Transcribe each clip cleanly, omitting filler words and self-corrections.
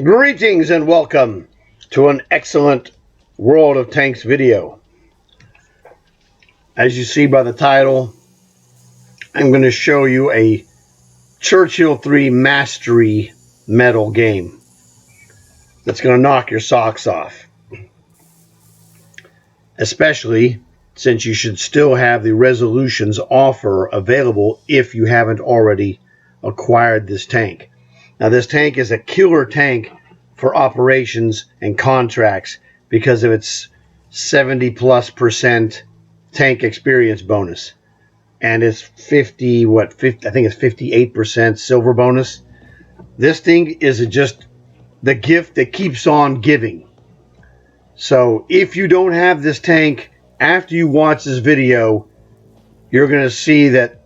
Greetings and welcome to an excellent World of Tanks video. As you see by the title, I'm going to show you a Churchill 3 Mastery medal game that's going to knock your socks off. Especially since you should still have the Resolutions offer available if you haven't already acquired this tank. Now, this tank is a killer tank for operations and contracts because of its 70+% tank experience bonus. And it's 50, I think it's 58% silver bonus. This thing is just the gift that keeps on giving. So if you don't have this tank, after you watch this video, you're going to see that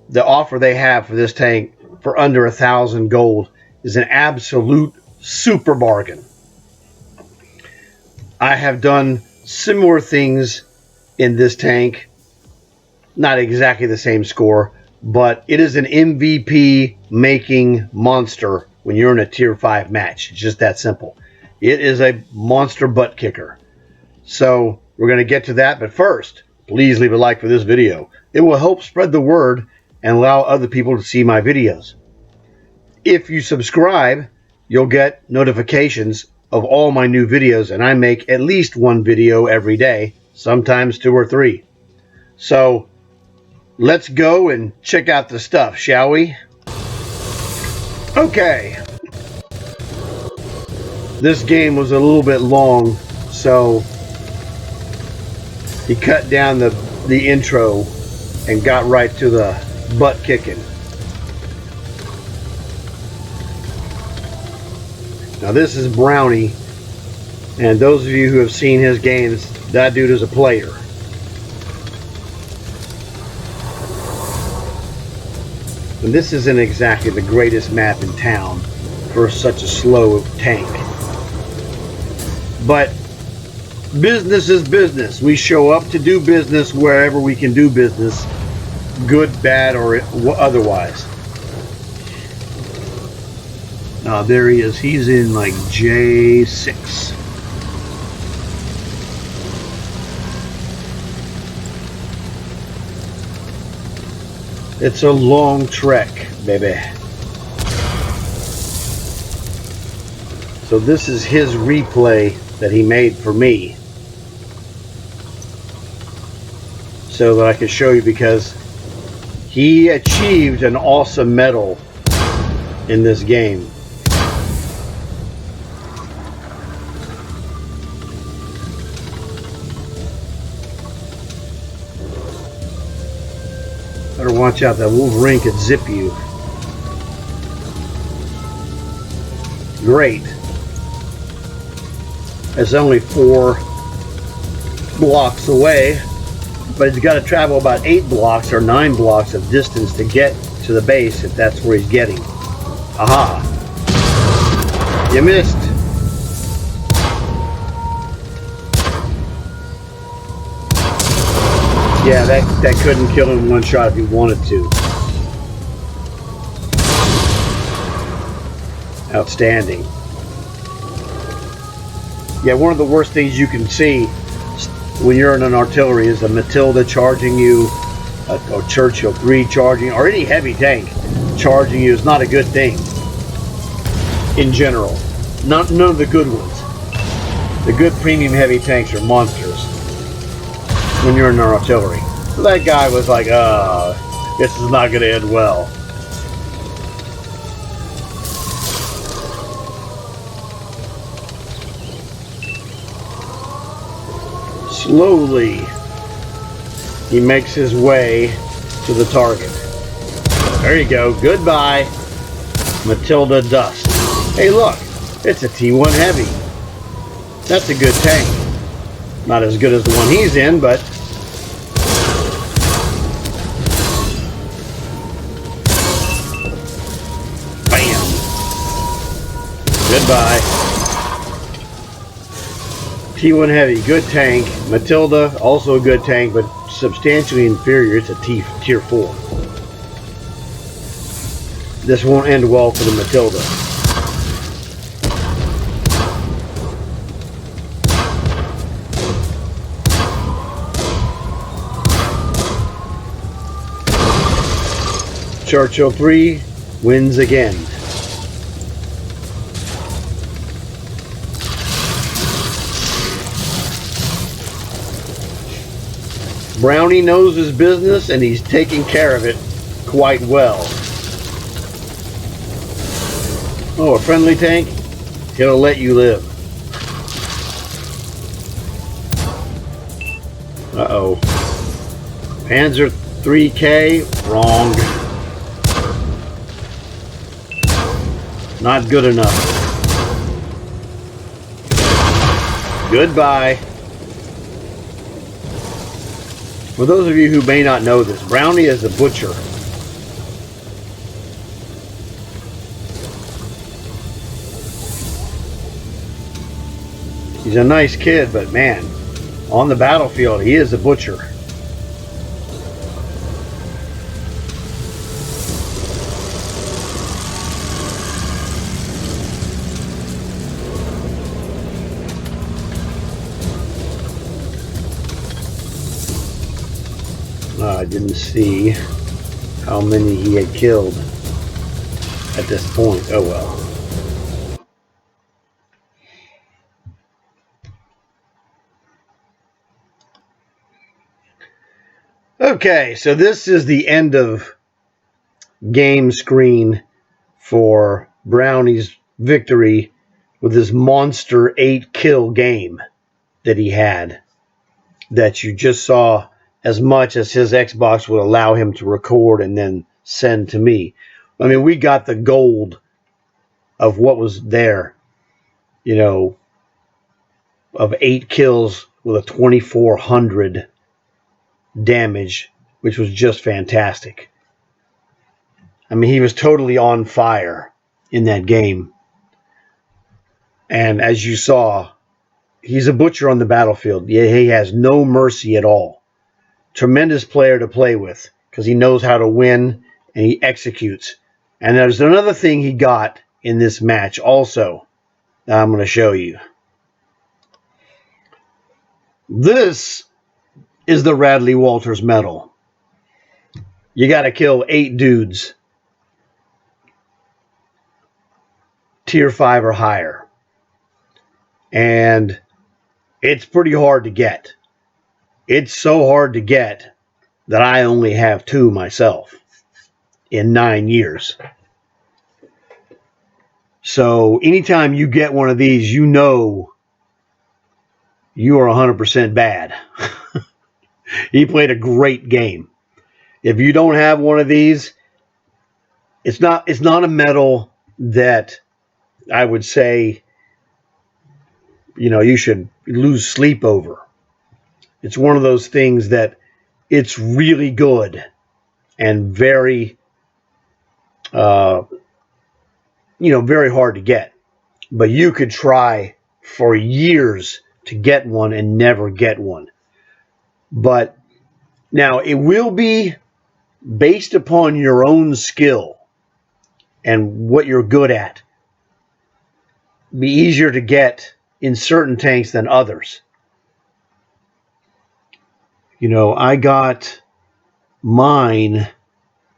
the offer they have for this tank for under 1,000 gold is an absolute super bargain. I have done similar things in this tank. Not exactly the same score, but it is an MVP making monster when you're in a tier 5 match. It's just that simple. It is a monster butt kicker. So we're going to get to that, but first, please leave a like for this video. It will help spread the word and allow other people to see my videos. If you subscribe, you'll get notifications of all my new videos, and I make at least one video every day, sometimes 2 or 3. So let's go and check out the stuff, shall we? Okay. This game was a little bit long, so he cut down the intro and got right to the butt kicking. Now this is Brownie, and those of you who have seen his games, that dude is a player. And this isn't exactly the greatest map in town for such a slow tank. But business is business. We show up to do business wherever we can do business, good, bad, or otherwise. There he is. He's in like J6. It's a long trek, baby. So this is his replay that he made for me, so that I can show you, because he achieved an awesome medal in this game. Better watch out, that Wolverine could zip you. Great. It's only 4 blocks away, but he's got to travel about 8 blocks or 9 blocks of distance to get to the base, if that's where he's getting. Aha! You missed. Yeah, that couldn't kill him in one shot if he wanted to. Outstanding. Yeah, one of the worst things you can see when you're in an artillery is a Matilda charging you, or Churchill 3 charging, or any heavy tank charging you is not a good thing in general. None of the good ones. The good premium heavy tanks are monsters when you're in an artillery. So that guy was like, this is not going to end well. Slowly, he makes his way to the target. There you go. Goodbye, Matilda Dust. Hey, look, it's a T1 Heavy. That's a good tank. Not as good as the one he's in, but bam. Goodbye. T1 Heavy, good tank. Matilda, also a good tank, but substantially inferior. It's a tier 4. This won't end well for the Matilda. Churchill 3 wins again. Brownie knows his business and he's taking care of it quite well. Oh, a friendly tank? He'll let you live. Uh-oh. Panzer 3K? Wrong. Not good enough. Goodbye. For those of you who may not know this, Brownie is the butcher. He's a nice kid, but man, on the battlefield, he is a butcher. I didn't see how many he had killed at this point. Oh well. Okay, so this is the end of game screen for Brownie's victory with this monster 8-kill game that he had, that you just saw as much as his Xbox would allow him to record and then send to me. I mean, we got the gold of what was there, you know, of 8 kills with a 2400 damage, which was just fantastic. I mean, he was totally on fire in that game. And as you saw, he's a butcher on the battlefield. Yeah, he has no mercy at all. Tremendous player to play with because he knows how to win and he executes. And there's another thing he got in this match also that I'm going to show you. This is the Radley-Walters medal. You got to kill 8 dudes, tier 5 or higher. And it's pretty hard to get. It's so hard to get that I only have 2 myself in 9 years. So anytime you get one of these, you know you are 100% bad. He played a great game. If you don't have one of these, it's not a medal that I would say, you know, you should lose sleep over. It's one of those things that it's really good and very, very hard to get. But you could try for years to get one and never get one. But now it will be based upon your own skill and what you're good at. Be easier to get in certain tanks than others. You know, I got mine,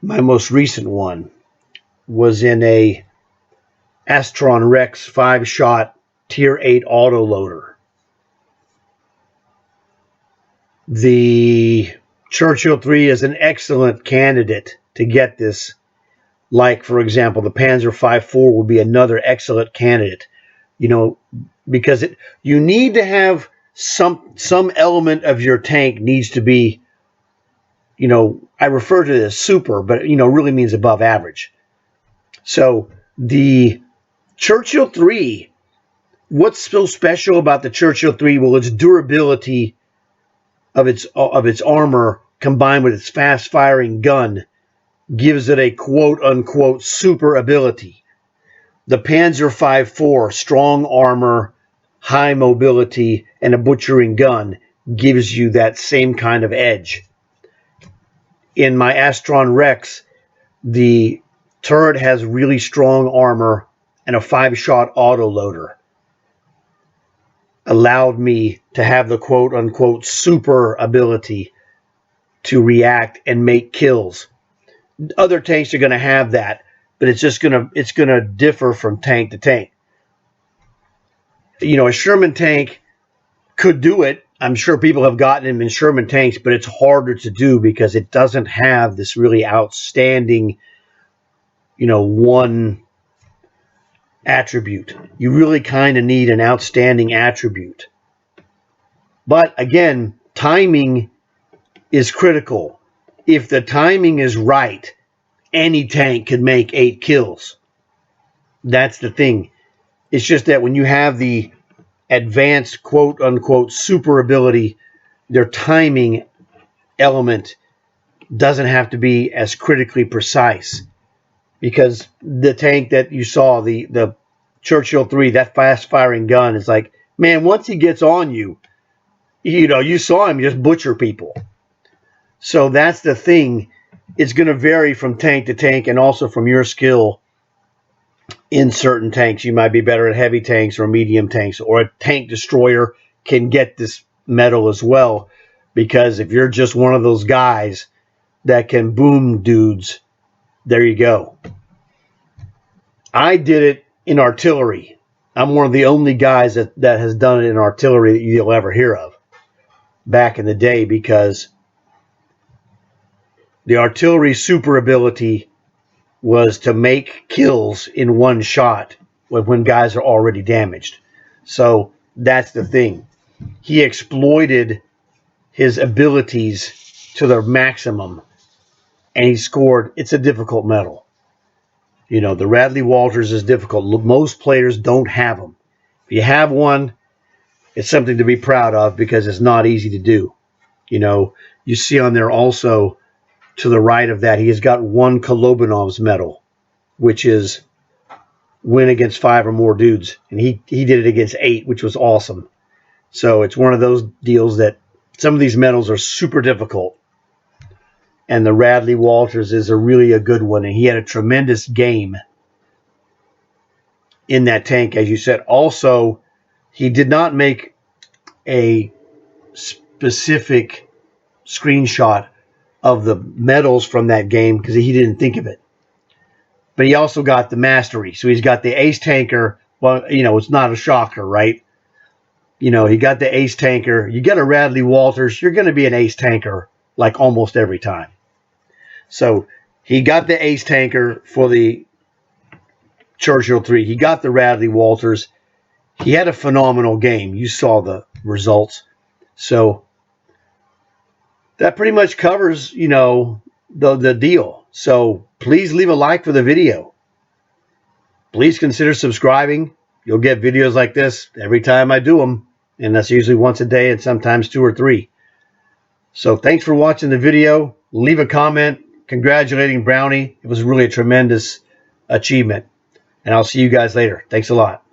my most recent one, was in a Astron Rex 5-shot tier 8 autoloader. The Churchill 3 is an excellent candidate to get this. Like, for example, the Panzer 5.4 would be another excellent candidate. You know, because you need to have some element of your tank needs to be, you know, I refer to it as super, but, you know, really means above average. So the Churchill 3, what's so special about the Churchill 3? Well, its durability of its armor combined with its fast-firing gun gives it a quote-unquote super ability. The Panzer 5.4, strong armor, high mobility, and a butchering gun gives you that same kind of edge. In my Astron Rex, the turret has really strong armor and a 5-shot autoloader. Allowed me to have the quote-unquote super ability to react and make kills. Other tanks are going to have that, but it's going to differ from tank to tank. A Sherman tank could do it. I'm sure people have gotten them in Sherman tanks, but it's harder to do because it doesn't have this really outstanding, one attribute. You really kind of need an outstanding attribute. But again, timing is critical. If the timing is right, any tank could make 8 kills. That's the thing. It's just that when you have the advanced quote unquote super ability, their timing element doesn't have to be as critically precise. Because the tank that you saw, the Churchill 3, that fast firing gun, is like, man, once he gets on you, you saw him just butcher people. So that's the thing. It's going to vary from tank to tank and also from your skill in certain tanks. You might be better at heavy tanks or medium tanks, or a tank destroyer can get this medal as well, because if you're just one of those guys that can boom dudes, there you go. I did it in artillery. I'm one of the only guys that has done it in artillery that you'll ever hear of back in the day, because the artillery super ability was to make kills in one shot when guys are already damaged. So that's the thing. He exploited his abilities to their maximum, and he scored. It's a difficult medal. The Radley-Walters is difficult. Most players don't have them. If you have one, it's something to be proud of because it's not easy to do. You see on there also to the right of that, he has got 1 Kolobanov's medal, which is win against 5 or more dudes. And he did it against 8, which was awesome. So it's one of those deals that some of these medals are super difficult. And the Radley-Walters is really a good one. And he had a tremendous game in that tank, as you said. Also, he did not make a specific screenshot of the medals from that game because he didn't think of it. But he also got the mastery. So he's got the ace tanker. Well, it's not a shocker, right? He got the ace tanker. You get a Radley-Walters, you're going to be an ace tanker like almost every time. So he got the ace tanker for the Churchill 3. He got the Radley-Walters. He had a phenomenal game. You saw the results. So that pretty much covers, the deal. So please leave a like for the video. Please consider subscribing. You'll get videos like this every time I do them. And that's usually once a day and sometimes 2 or 3. So thanks for watching the video. Leave a comment congratulating Brownie. It was really a tremendous achievement. And I'll see you guys later. Thanks a lot.